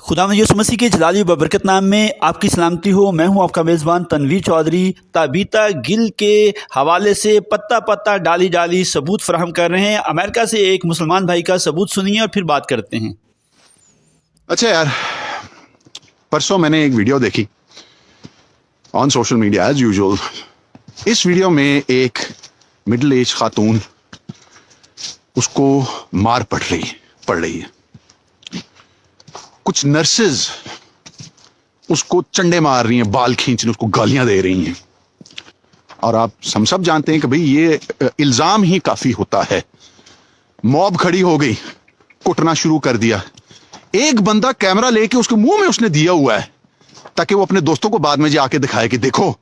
خداوند یسوع مسیح کے جلالی و ببرکت نام میں آپ کی سلامتی ہو. میں ہوں آپ کا میزبان تنویر چودھری. تابیتا گل کے حوالے سے پتہ ڈالی ڈالی ثبوت فراہم کر رہے ہیں. امریکہ سے ایک مسلمان بھائی کا ثبوت سنیے اور پھر بات کرتے ہیں. اچھا یار، پرسوں میں نے ایک ویڈیو دیکھی on social media as usual. اس ویڈیو میں ایک مڈل ایج خاتون اس کو مار پڑ رہی ہے. کچھ نرسز اس کو چنڈے مار رہی ہیں، بال کھینچ، اس کو گالیاں دے رہی ہیں. اور ہم سب جانتے ہیں کہ بھئی یہ الزام ہی کافی ہوتا ہے. موب کھڑی ہو گئی، کٹنا شروع کر دیا. ایک بندہ کیمرہ لے کے اس کے منہ میں اس نے دیا ہوا ہے تاکہ وہ اپنے دوستوں کو بعد میں جا کے دکھائے کہ دیکھو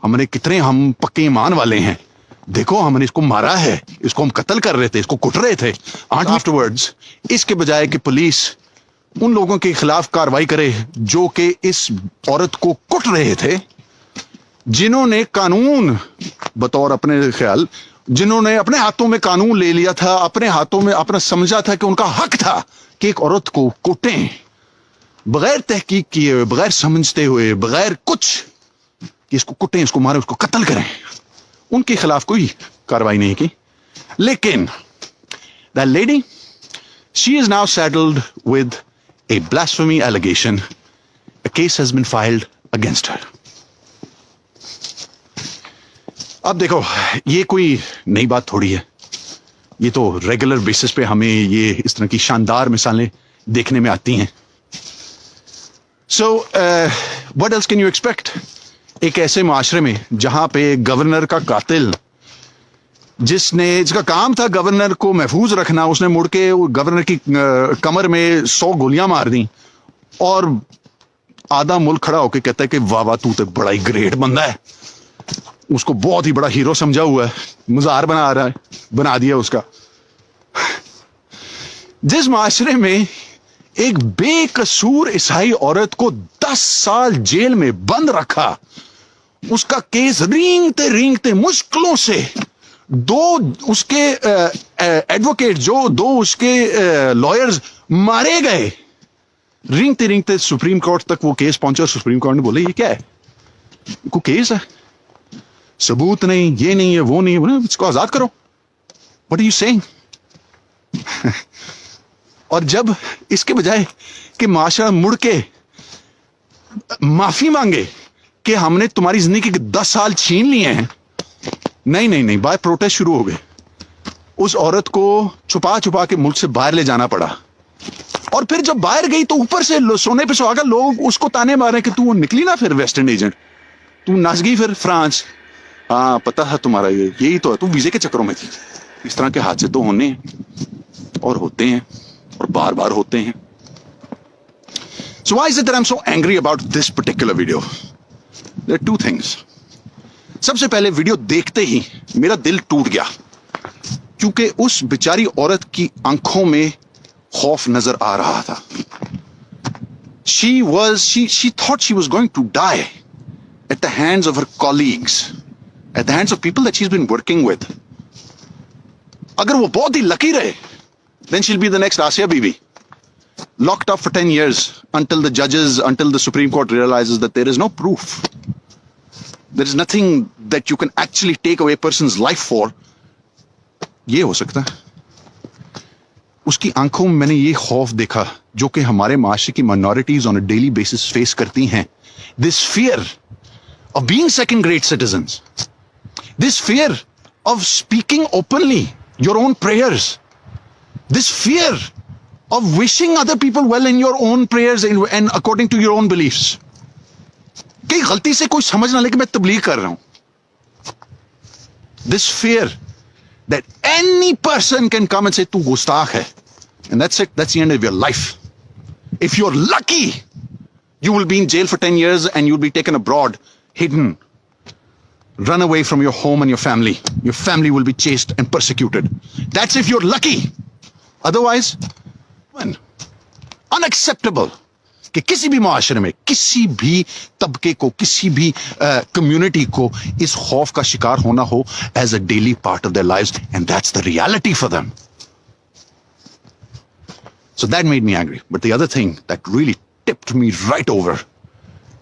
ہم پکے ایمان والے ہیں، دیکھو ہم نے اس کو مارا ہے، اس کو ہم قتل کر رہے تھے، اس کو کٹ رہے تھے. آفٹر ورڈز اس کے بجائے کہ پولیس ان لوگوں کے خلاف کارروائی کرے جو کہ اس عورت کو کٹ رہے تھے، جنہوں نے قانون بطور اپنے خیال، جنہوں نے اپنے ہاتھوں میں قانون لے لیا تھا، اپنے ہاتھوں میں اپنا سمجھا تھا کہ ان کا حق تھا کہ ایک عورت کو کوٹیں بغیر تحقیق کیے ہوئے، بغیر سمجھتے ہوئے، بغیر کچھ کہ اس کو کٹیں، اس کو ماریں، اس کو قتل کریں. ان کے خلاف کوئی کارروائی نہیں کی. لیکن that lady, she is now saddled with a blasphemy allegation. A case has been filed against her. اب دیکھو، یہ کوئی نئی بات تھوڑی ہے. یہ تو ریگولر بیسس پہ ہمیں یہ اس طرح کی شاندار مثالیں دیکھنے میں آتی ہیں. So what else can you expect? ایک ایسے معاشرے میں جہاں پہ گورنر کا قاتل، جس کا کام تھا گورنر کو محفوظ رکھنا، اس نے مڑ کے گورنر کی کمر میں 100 گولیاں مار دیں، اور آدھا ملک کھڑا ہو کے کہتا ہے کہ واہ واہ تو بڑا ہی گریٹ بندہ ہے، اس کو بہت ہی بڑا ہیرو سمجھا ہوا ہے، مزار بنا دیا اس کا. جس معاشرے میں ایک بے قصور عیسائی عورت کو 10 سال جیل میں بند رکھا، اس کا کیس رینگتے مشکلوں سے دو اس کے ایڈوکیٹ، دو اس کے لائرز مارے گئے، رینگتے سپریم کورٹ تک وہ کیس پہنچا. سپریم کورٹ نے بولے یہ کیا ہے، کو کیس ہے، ثبوت نہیں، یہ نہیں ہے، وہ نہیں ہے، اس کو آزاد کرو. What are you seeing? اور جب اس کے بجائے کہ معاشرہ مڑ کے معافی مانگے کہ ہم نے تمہاری زندگی کے 10 سال چھین لیے ہیں، نہیں باہر پروٹیسٹ شروع ہو گئے. اس عورت کو چھپا کے ملک سے باہر لے جانا پڑا. اور پھر جب باہر گئی تو اوپر سے سونے پہ سہاگا لوگ اس کو تانے مارے کہ تو نکلی نا پھر ویسٹرن ایجنٹ، تو نس گئی پھر فرانس. ہاں پتہ ہے تمہارا، یہی تو ہے، تو ویزے کے چکروں میں تھی. اس طرح کے حادثے تو ہونے ہیں اور ہوتے ہیں اور بار بار ہوتے ہیں. So why is it that I'm so angry about this particular video? There are two things. سب سے پہلے ویڈیو دیکھتے ہی میرا دل ٹوٹ گیا، کیونکہ اس بیچاری عورت کی آنکھوں میں خوف نظر آ رہا تھا. She thought she was going to die at the hands of her colleagues, at the hands of people that she's been working with. اگر وہ بہت ہی لکی رہے then she'll be the next Asiya Bibi, locked up for 10 years until the Supreme Court realizes that there is no proof. There is nothing that you can actually take away a person's life for. یہ ہو سکتا ہے. اس کی آنکھوں میں نے یہ خوف دیکھا جو کہ ہمارے معاشرے کی minorities on a daily basis face کرتی ہیں. This fear of being second grade citizens, this fear of speaking openly your own prayers, this fear of wishing other people well in your own prayers and according to your own beliefs. کہ غلطی سے کوئی سمجھ نہ لے کہ میں تبلیغ کر رہا ہوں. This fear that any person can come and say تو گستاخ ہے, and that's it, that's the end of your life. If you're lucky, you will be in jail for 10 years and you'll be taken abroad, hidden, run away from your home and your family. Your family will be chased and persecuted. That's if you're lucky. Otherwise, unacceptable کہ کسی بھی معاشرے میں کسی بھی طبقے کو, کسی بھی کمیونٹی کو اس خوف کا شکار ہونا ہو as a daily part of their lives, and that's the reality for them. So that made me angry. But the other thing that really tipped me right over.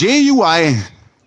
JUI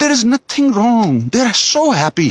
There is nothing wrong. They are so happy.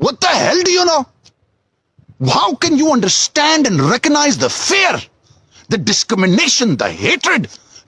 What the hell do you know? How can you understand and recognize the fear, the discrimination, the hatred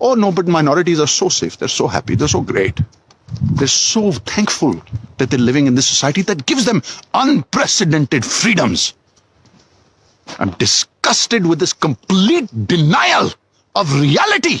Oh no, but minorities are so safe, they're so happy, they're so great, they're so thankful that they're living in this society that gives them unprecedented freedoms. I'm disgusted with this complete denial of reality.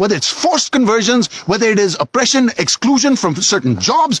whether it's forced conversions, whether it is oppression, exclusion from certain jobs,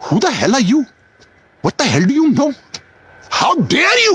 Who the hell are you? What the hell do you know? How dare you?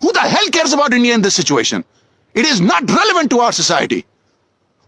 Who the hell cares about India in this situation? It is not relevant to our society.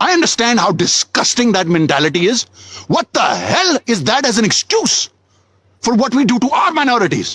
I understand how disgusting that mentality is. What the hell is that as an excuse for what we do to our minorities?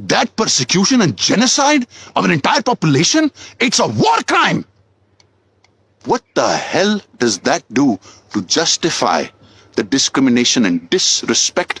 that persecution and genocide of an entire population, it's a war crime. What the hell does that do to justify the discrimination and disrespect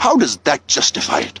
How does that justify it?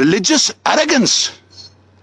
religious arrogance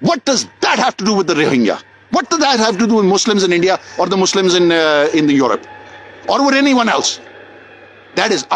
What does that have to do with the Rohingya? What does that have to do with Muslims in India or the Muslims in the Europe? Or with anyone else? That is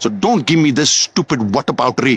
So don't give me this stupid whataboutery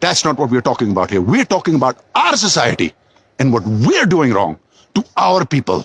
That's not what we're talking about here. We're talking about our society and what we're doing wrong to our people.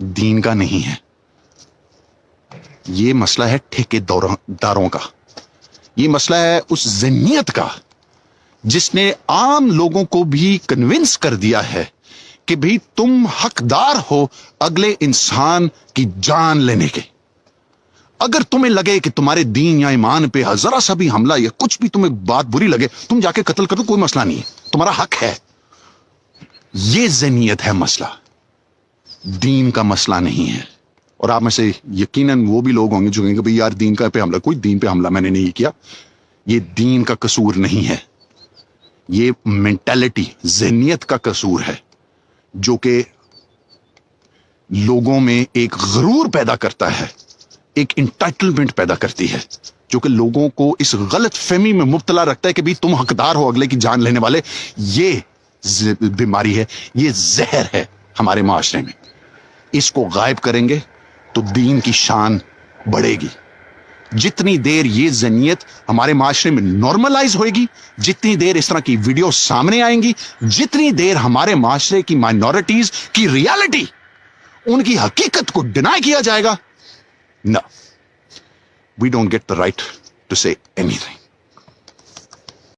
دین کا نہیں ہے. یہ مسئلہ ہے ٹھیکے داروں کا. یہ مسئلہ ہے اس ذہنیت کا جس نے عام لوگوں کو بھی کنونس کر دیا ہے کہ بھئی تم حقدار ہو اگلے انسان کی جان لینے کے. اگر تمہیں لگے کہ تمہارے دین یا ایمان پہ ذرا سا بھی حملہ یا کچھ بھی تمہیں بات بری لگے, تم جا کے قتل کر دو, کوئی مسئلہ نہیں ہے, تمہارا حق ہے. یہ ذہنیت ہے مسئلہ, دین کا مسئلہ نہیں ہے. اور آپ میں سے یقیناً وہ بھی لوگ ہوں گے جو کہیں گے بھئی یار دین کا پہ حملہ, کوئی دین پہ حملہ میں نے نہیں کیا. یہ دین کا قصور نہیں ہے, یہ مینٹالٹی, ذہنیت کا قصور ہے جو کہ لوگوں میں ایک غرور پیدا کرتا ہے, ایک انٹائٹلمنٹ پیدا کرتی ہے جو کہ لوگوں کو اس غلط فہمی میں مبتلا رکھتا ہے کہ بھی تم حقدار ہو اگلے کی جان لینے والے. یہ بیماری ہے, یہ زہر ہے ہمارے معاشرے میں. اس کو غائب کریں گے تو دین کی شان بڑھے گی. جتنی دیر یہ ذہنیت ہمارے معاشرے میں نارملائز ہوئے گی, جتنی دیر اس طرح کی ویڈیو سامنے آئیں گی, جتنی دیر ہمارے معاشرے کی مائنورٹیز کی ریالٹی, ان کی حقیقت کو ڈینائی کیا جائے گا, no, we don't get the right to say anything.